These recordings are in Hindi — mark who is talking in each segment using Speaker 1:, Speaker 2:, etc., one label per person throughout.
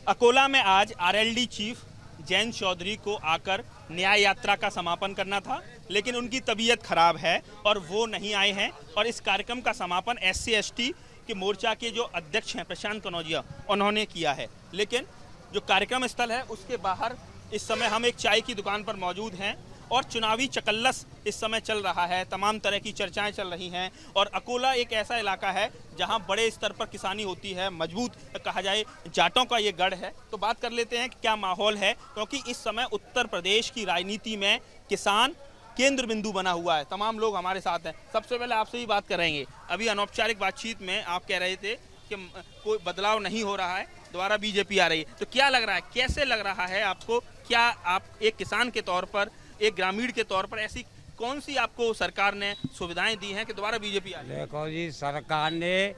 Speaker 1: अकोला में आज आरएलडी चीफ जयंत चौधरी को आकर न्याय यात्रा का समापन करना था, लेकिन उनकी तबीयत खराब है और वो नहीं आए हैं। और इस कार्यक्रम का समापन SC/ST के मोर्चा के जो अध्यक्ष हैं प्रशांत कनौजिया, उन्होंने किया है। लेकिन जो कार्यक्रम स्थल है उसके बाहर इस समय हम एक चाय की दुकान पर मौजूद हैं और चुनावी चकल्लस इस समय चल रहा है, तमाम तरह की चर्चाएं चल रही हैं। और अकोला एक ऐसा इलाका है जहां बड़े स्तर पर किसानी होती है, मजबूत कहा जाए जाटों का ये गढ़ है। तो बात कर लेते हैं कि क्या माहौल है, क्योंकि इस समय उत्तर प्रदेश की राजनीति में किसान केंद्र बिंदु बना हुआ है। तमाम लोग हमारे साथ हैं। सबसे पहले आपसे ही बात करेंगे। अभी अनौपचारिक बातचीत में आप कह रहे थे कि कोई बदलाव नहीं हो रहा है, दोबारा बीजेपी आ रही है, तो क्या लग रहा है, कैसे लग रहा है आपको? क्या आप एक किसान के तौर पर, एक ग्रामीण के तौर पर ऐसी कौन सी आपको सरकार ने सुविधाएं दी हैं कि दोबारा बीजेपी आ रही है?
Speaker 2: देखो जी, सरकार ने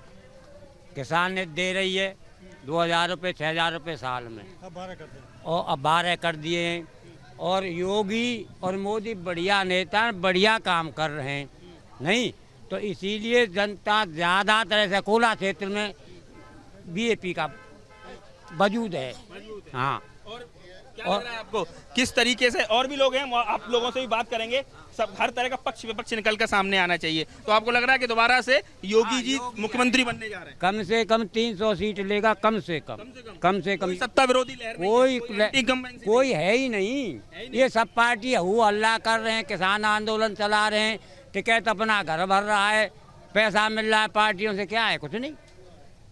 Speaker 2: किसान ने दे रही है 2000 रुपये 6000 रुपये साल में,
Speaker 3: अब 12 कर दिए
Speaker 2: और अब 12 कर दिए हैं। और योगी और मोदी बढ़िया नेता, बढ़िया काम कर रहे हैं, नहीं तो इसीलिए जनता ज़्यादातर ऐसे अकोला क्षेत्र में बीजेपी का वजूद है। हाँ,
Speaker 1: और क्या लग रहा है आपको किस तरीके से? और भी लोग हैं, आप लोगों से भी बात करेंगे। सब हर तरह का पक्ष विपक्ष निकल कर सामने आना चाहिए। तो आपको लग रहा है कि दोबारा से योगी जी मुख्यमंत्री बनने जा रहे हैं?
Speaker 2: कम से कम 300 सीट लेगा, कम से कम।
Speaker 1: कोई सत्ता विरोधी लहर
Speaker 2: कोई है ही नहीं। ये सब पार्टी हु हल्ला कर रहे हैं, किसान आंदोलन चला रहे हैं, टिकट अपना घर भर रहा है, पैसा मिल रहा है पार्टियों से, क्या है? कुछ नहीं।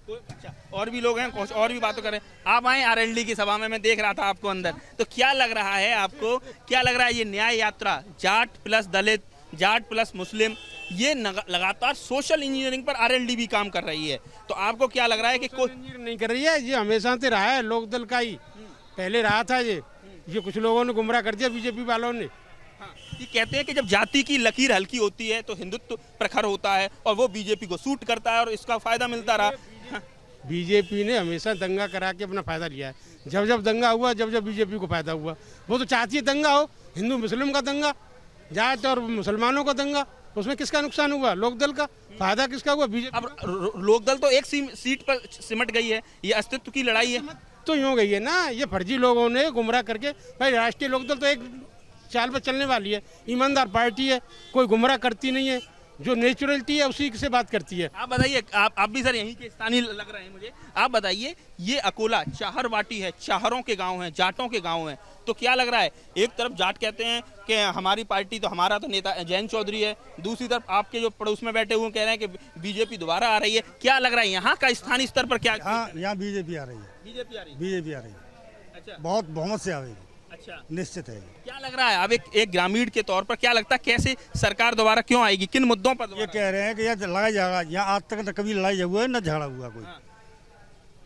Speaker 1: अच्छा, और भी लोग हैं, कुछ और भी बातें करें। आप आए आरएलडी की सभा में, मैं देख रहा था आपको अंदर, तो क्या लग रहा है आपको? क्या लग रहा है ये न्याय यात्रा, जाट प्लस दलित, जाट प्लस मुस्लिम, ये लगातार सोशल इंजीनियरिंग पर आरएलडी भी काम कर रही है, तो आपको क्या लग रहा है कि कोई
Speaker 3: इंजीनियर नहीं कर रही है? ये हमेशा से रहा है, लोकदल का ही पहले रहा था। ये कुछ लोगों ने गुमराह कर दिया, बीजेपी वालों ने।
Speaker 1: ये कहते हैं कि जब जाति की लकीर हल्की होती है तो हिंदुत्व प्रखर होता है, और वो बीजेपी को सूट करता है और इसका फायदा मिलता रहा।
Speaker 3: बीजेपी ने हमेशा दंगा करा के अपना फायदा लिया है। जब जब दंगा हुआ, जब जब बीजेपी को फायदा हुआ, वो तो चाहती है दंगा हो, हिंदू मुस्लिम का दंगा, जाट और मुसलमानों का दंगा। उसमें किसका नुकसान हुआ? लोकदल का। फायदा किसका हुआ? बीजेपी।
Speaker 1: अब लोकदल तो एक सीट पर सिमट गई है, ये अस्तित्व की लड़ाई है।
Speaker 3: तो यूँ गई है ना, ये फर्जी लोगों ने गुमराह करके। भाई राष्ट्रीय लोकदल तो एक चाल पर चलने वाली है, ईमानदार पार्टी है, कोई गुमराह करती नहीं है, जो नेचुरलिटी है उसी से बात करती है।
Speaker 1: आप बताइए, आप भी सर यहीं के स्थानीय लग रहे हैं मुझे, आप बताइए, ये अकोला चाहर वाटी है, चाहरों के गांव हैं, जाटों के गांव हैं, तो क्या लग रहा है? एक तरफ जाट कहते हैं कि हमारी पार्टी तो, हमारा तो नेता जयंत चौधरी है, दूसरी तरफ आपके जो पड़ोस में बैठे हुए कह रहे हैं कि बीजेपी दोबारा आ रही है। क्या लग रहा है यहाँ का स्थानीय स्तर पर क्या?
Speaker 4: यहाँ बीजेपी आ रही है।
Speaker 1: बीजेपी आ रही है?
Speaker 4: बीजेपी आ रही है।
Speaker 1: अच्छा,
Speaker 4: बहुत बहुमत से आएगी।
Speaker 1: अच्छा,
Speaker 4: निश्चित है।
Speaker 1: क्या लग रहा है अब एक ग्रामीण के तौर पर क्या लगता है, कैसे सरकार दोबारा क्यों आएगी, किन मुद्दों पर?
Speaker 4: ये कह रहे हैं कि यह लड़ाई जाएगा, यहाँ आज तक तो कभी लड़ाई हुआ है न झगड़ा हुआ कोई।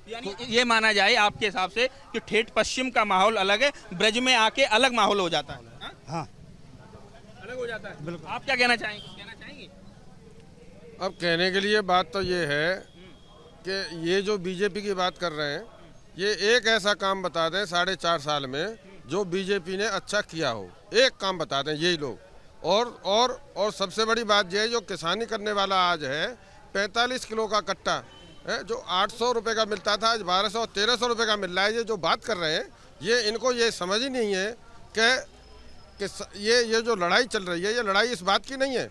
Speaker 1: यानी ये माना जाए आपके हिसाब से कि ठेठ पश्चिम का माहौल अलग है, ब्रज में आके अलग माहौल हो जाता है।
Speaker 4: हाँ,
Speaker 1: अलग हो जाता है।
Speaker 4: बिल्कुल।
Speaker 1: आप क्या कहना चाहेंगे?
Speaker 5: अब कहने के लिए बात तो ये है कि ये जो बीजेपी की बात कर रहे हैं, ये एक ऐसा काम बता दें 4.5 साल में जो बीजेपी ने अच्छा किया हो, एक काम बता दें यही लोग। और सबसे बड़ी बात यह है, जो किसानी करने वाला आज है 45 किलो का कट्टा है, जो 800 रुपये का मिलता था, आज 1200-1300 रुपये का मिल रहा है। ये जो बात कर रहे हैं, ये इनको ये समझ ही नहीं है कि ये जो लड़ाई चल रही है, ये लड़ाई इस बात की नहीं है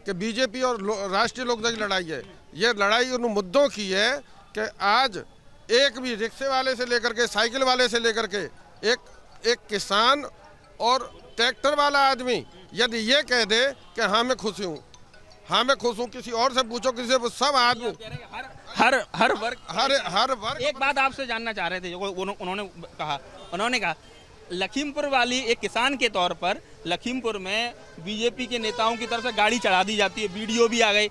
Speaker 5: कि बीजेपी और राष्ट्रीय लोकदल की लड़ाई है। ये लड़ाई उन मुद्दों की है कि आज एक भी रिक्शे वाले से लेकर के, साइकिल वाले से लेकर के, एक किसान और ट्रैक्टर वाला आदमी यदि ये कह दे कि हाँ मैं खुश हूँ, हाँ मैं खुश हूँ, किसी और से पूछो, किसी से, सब आदमी
Speaker 1: हर वर्ग।
Speaker 5: वर्ग।
Speaker 1: एक बात आपसे जानना चाह रहे थे, उन्होंने कहा लखीमपुर वाली एक किसान के तौर पर, लखीमपुर में बीजेपी के नेताओं की तरफ से गाड़ी चढ़ा दी जाती है, वीडियो भी आ गए।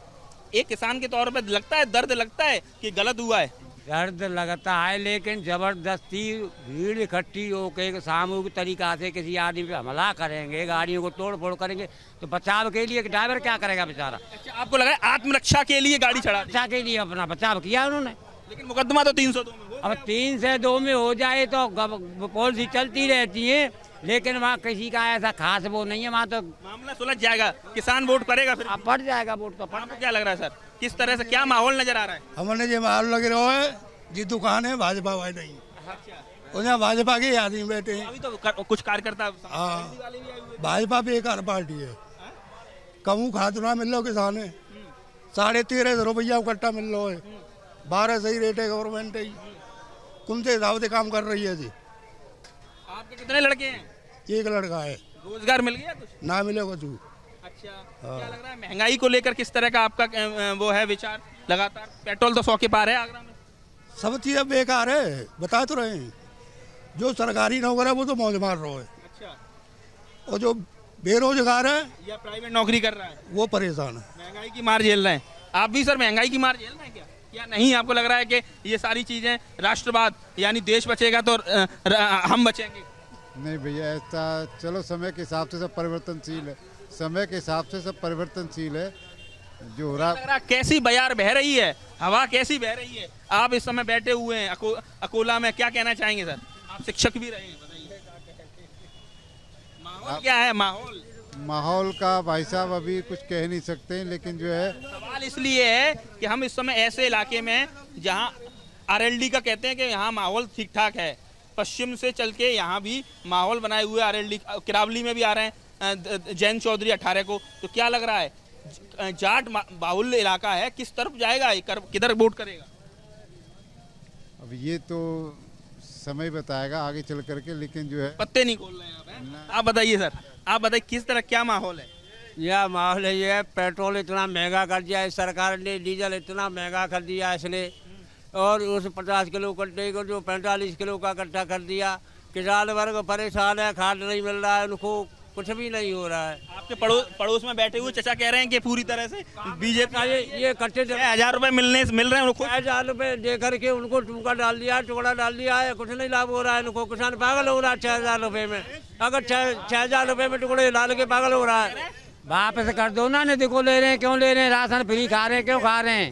Speaker 1: एक किसान के तौर पर लगता है, दर्द लगता है कि गलत हुआ है?
Speaker 2: दर्द लगता है, लेकिन जबरदस्ती भीड़ इकट्ठी होकर सामूहिक तरीका से किसी आदमी पे हमला करेंगे, गाड़ियों को तोड़ फोड़ करेंगे, तो बचाव के लिए ड्राइवर क्या करेगा बेचारा?
Speaker 1: अच्छा, आपको लगा आत्मरक्षा के लिए गाड़ी चढ़ा दी?
Speaker 2: रक्षा के लिए अपना बचाव किया उन्होंने।
Speaker 1: लेकिन मुकदमा तो 302 में हो।
Speaker 2: अब 302 में हो जाए तो पॉलिसी चलती रहती है, लेकिन वहाँ किसी का ऐसा खास वो नहीं है, वहाँ तो
Speaker 1: मामला सुलझ जाएगा, किसान वोट करेगा, फिर
Speaker 2: पड़ जाएगा वोट तो।
Speaker 1: आपको क्या लग रहा है सर, किस तरह से क्या माहौल नजर आ रहा है?
Speaker 4: हमने जो माहौल लगे रहो है, जी दुकान है भाजपा वाली नहीं।
Speaker 6: और यहाँ भाजपा के आदमी बैठे हैं।
Speaker 1: अभी तो कुछ कार्यकर्ता
Speaker 6: हाँ, भाजपा बेकार पार्टी है। कमू खादना मिल लो किसान है, 13.5 रुपया कट्टा मिल लो है, 12 सही रेट है गवर्नमेंट ही, कौन से हिसाब से काम कर रही है जी।
Speaker 1: आपके कितने लड़के हैं?
Speaker 6: एक लड़का है।
Speaker 1: रोजगार मिल गया कुछ?
Speaker 6: ना मिले कुछ।
Speaker 1: अच्छा, क्या लग रहा है महंगाई को लेकर किस तरह का आपका वो है विचार? लगातार पेट्रोल तो 100 के पार है आगरा में।
Speaker 6: सब चीज़ें बेकार है, बता तो रहे हैं। जो सरकारी नौकर है वो तो मौज मार रहा है,
Speaker 1: अच्छा,
Speaker 6: और जो बेरोजगार है
Speaker 1: या प्राइवेट नौकरी कर रहा है
Speaker 6: वो परेशान है।
Speaker 1: महंगाई की मार झेल रहे हैं। आप भी सर महंगाई की मार झेल रहे हैं क्या, या नहीं? आपको लग रहा है कि ये सारी चीजें राष्ट्रवाद यानी देश बचेगा तो हम बचेंगे?
Speaker 7: नहीं भैया, ऐसा चलो समय के हिसाब से सब परिवर्तनशील है, समय के हिसाब से सब परिवर्तनशील है। जो हो रहा
Speaker 1: लग रहा कैसी बयार बह रही है, हवा कैसी बह रही है। आप इस समय बैठे हुए हैं अकोला में, क्या कहना चाहेंगे सर? आप शिक्षक भी रहे हैं, बताइए माहौल क्या है?
Speaker 7: माहौल का भाई साहब अभी कुछ कह नहीं सकते हैं, लेकिन जो है
Speaker 1: सवाल इसलिए है कि हम इस समय ऐसे इलाके में जहां आरएलडी का कहते हैं कि यहाँ माहौल ठीक ठाक है, पश्चिम से चल के यहाँ भी माहौल बनाए हुए आरएलडी, किरावली में भी आ रहे हैं जैन चौधरी 18 को। तो क्या लग रहा है, जाट बाहुल्य इलाका है, किस तरफ जाएगा, किधर वोट करेगा?
Speaker 7: अब ये तो समय बताएगा आगे चल करके, लेकिन जो है
Speaker 1: पत्ते नहीं खोल रहे हैं आप बताइए सर, आप बताइए किस तरह क्या माहौल है?
Speaker 2: यह माहौल है, ये पेट्रोल इतना महंगा कर दिया है सरकार ने, डीजल इतना महंगा कर दिया इसने, और उस 50 किलो कट्टे को जो 45 किलो का कट्टा कर दिया। किसान वर्ग परेशान है, खाद नहीं मिल रहा है उनको, कुछ भी नहीं हो रहा है।
Speaker 1: आपके पड़ोस में बैठे हुए चचा कह रहे हैं कि पूरी तरह से बीजेपी
Speaker 2: ये कट्टे
Speaker 1: 1000 रुपए मिल रहे हैं उनको।
Speaker 2: 1000 रुपए दे करके उनको टूका डाल दिया, टुकड़ा डाल दिया है, कुछ नहीं लाभ हो रहा है उनको। किसान पागल हो रहा है 6000 रुपए में, अगर 6000 रुपए में टुकड़े डाल के पागल हो रहा है। वापस कर दो ना, देखो ले रहे हैं, क्यों ले रहे हैं? राशन फ्री खा रहे हैं, क्यों खा रहे हैं?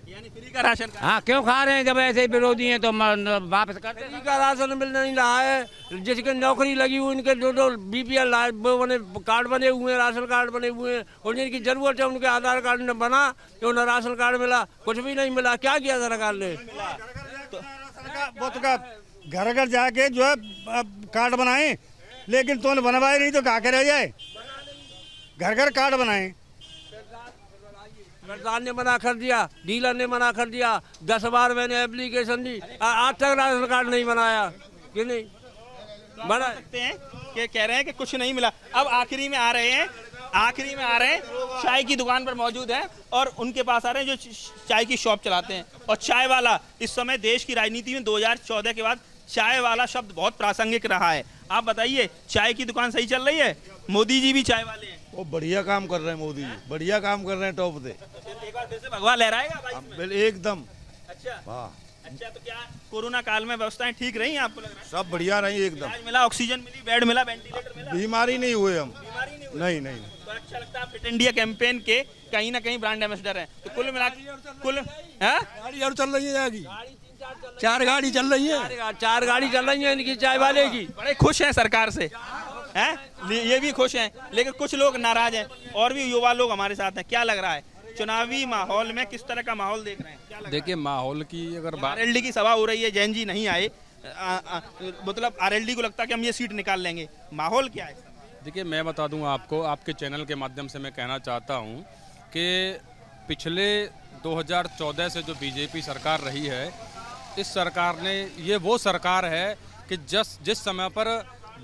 Speaker 1: यानी फ्री का राशन का?
Speaker 2: हाँ, क्यों खा रहे हैं? जब ऐसे ही विरोधी हैं तो वापस कर। फ्री का राशन मिल नहीं रहा है, जिसके नौकरी लगी हुई उनके दो बीपीएल बने कार्ड बने हुए हैं, राशन कार्ड बने हुए हैं, और जिनकी जरूरत है उनके आधार कार्ड न बना तो उन्हें राशन कार्ड मिला, कुछ भी नहीं मिला। क्या किया सरकार ने?
Speaker 4: वो तो घर घर जाके जो है कार्ड बनाए, लेकिन तो बनवाए नहीं तो कहा के रह जाए, घर घर कार्ड बनाए।
Speaker 2: सरकार ने मना कर दिया, डीलर ने मना कर दिया, 10 बार मैंने एप्लीकेशन दी, आज तक राशन कार्ड नहीं बनाया कि नहीं बना
Speaker 1: सकते हैं कि कह रहे हैं कि कुछ नहीं मिला। अब आखिरी में आ रहे हैं, चाय की दुकान पर मौजूद हैं और उनके पास आ रहे हैं जो चाय की शॉप चलाते हैं। और चाय वाला इस समय देश की राजनीति में 2014 के बाद चाय वाला शब्द बहुत प्रासंगिक रहा है। आप बताइए, चाय की दुकान सही चल रही है? मोदी जी भी चाय वाले हैं,
Speaker 8: वो बढ़िया काम कर रहे हैं, मोदी जी बढ़िया काम कर रहे हैं, टॉप पे।
Speaker 1: एक बार फिर से भगवा लहराएगा भाई?
Speaker 8: एकदम।
Speaker 1: अच्छा,
Speaker 8: हाँ,
Speaker 1: अच्छा, तो क्या कोरोना काल में व्यवस्थाएं ठीक रही हैं आपको लग रहा है?
Speaker 8: सब बढ़िया रही एकदम।
Speaker 1: इलाज मिला, ऑक्सीजन मिली, बेड मिला, वेंटिलेटर मिला,
Speaker 8: बीमारी नहीं हुए हम।
Speaker 1: बीमारी नहीं हुई?
Speaker 8: नहीं।
Speaker 1: तो अच्छा लगता है फिट इंडिया कैंपेन के कहीं ना कहीं ब्रांड एम्बेसडर हैं। तो कुल मिला
Speaker 6: गाड़ी और चल रही है आगे, 4 गाड़ी चल रही है,
Speaker 2: 4 गाड़ी चल रही है इनकी चाय वाले की।
Speaker 1: बड़े खुश हैं सरकार से, हैं? ये भी खुश हैं, लेकिन कुछ लोग नाराज हैं, और भी युवा लोग हमारे साथ हैं। क्या लग रहा है चुनावी माहौल में, किस तरह का माहौल देख रहे हैं?
Speaker 9: देखिए, माहौल की अगर बात,
Speaker 1: आरएलडी की सभा हो रही है, जैन जी नहीं आए, मतलब आरएलडी को लगता है कि हम ये सीट निकाल लेंगे, माहौल क्या है?
Speaker 9: देखिए मैं बता दूं आपको, आपके चैनल के माध्यम से मैं कहना चाहता हूं कि पिछले 2014 से जो बीजेपी सरकार रही है, इस सरकार ने, ये वो सरकार है कि जिस समय पर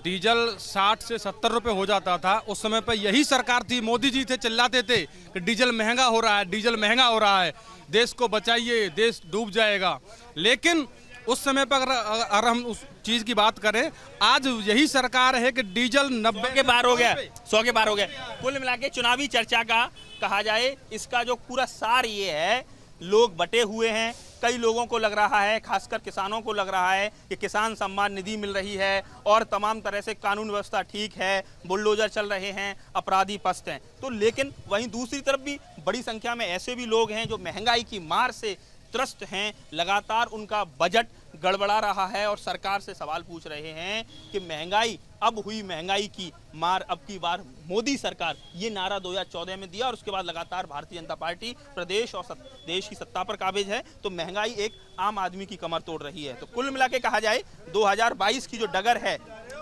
Speaker 9: डीजल 60 से 70 रुपए हो जाता था, उस समय पर यही सरकार थी, मोदी जी थे, चिल्लाते थे कि डीजल महंगा हो रहा है, डीजल महंगा हो रहा है, देश को बचाइए, देश डूब जाएगा। लेकिन उस समय पर अगर हम उस चीज़ की बात करें, आज यही सरकार है कि डीजल 90
Speaker 1: के पार हो गया, 100 के पार हो गया। कुल मिला के चुनावी चर्चा का कहा जाए, इसका जो पूरा सार ये है, लोग बटे हुए हैं। कई लोगों को लग रहा है, खासकर किसानों को लग रहा है कि किसान सम्मान निधि मिल रही है और तमाम तरह से कानून व्यवस्था ठीक है, बुलडोजर चल रहे हैं, अपराधी पस्त हैं। तो लेकिन वहीं दूसरी तरफ भी बड़ी संख्या में ऐसे भी लोग हैं जो महंगाई की मार से त्रस्त हैं, लगातार उनका बजट गड़बड़ा रहा है और सरकार से सवाल पूछ रहे हैं कि महंगाई अब हुई महंगाई की मार, अब की बार मोदी सरकार, ये नारा 2014 में दिया और उसके बाद लगातार भारतीय जनता पार्टी प्रदेश और देश की सत्ता पर काबिज है, तो महंगाई एक आम आदमी की कमर तोड़ रही है। तो कुल मिला के कहा जाए 2022 की जो डगर है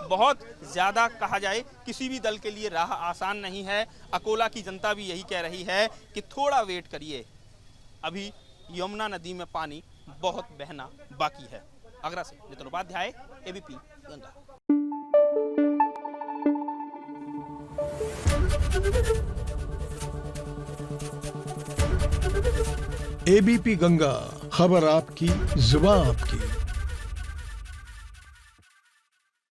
Speaker 1: बहुत ज़्यादा, कहा जाए किसी भी दल के लिए राह आसान नहीं है। अकोला की जनता भी यही कह रही है कि थोड़ा वेट करिए, अभी यमुना नदी में पानी बहुत बहना बाकी है। आगरा से नितिन उपाध्याय, एबीपी गंगा।
Speaker 10: एबीपी गंगा, खबर आपकी, जुबान आपकी।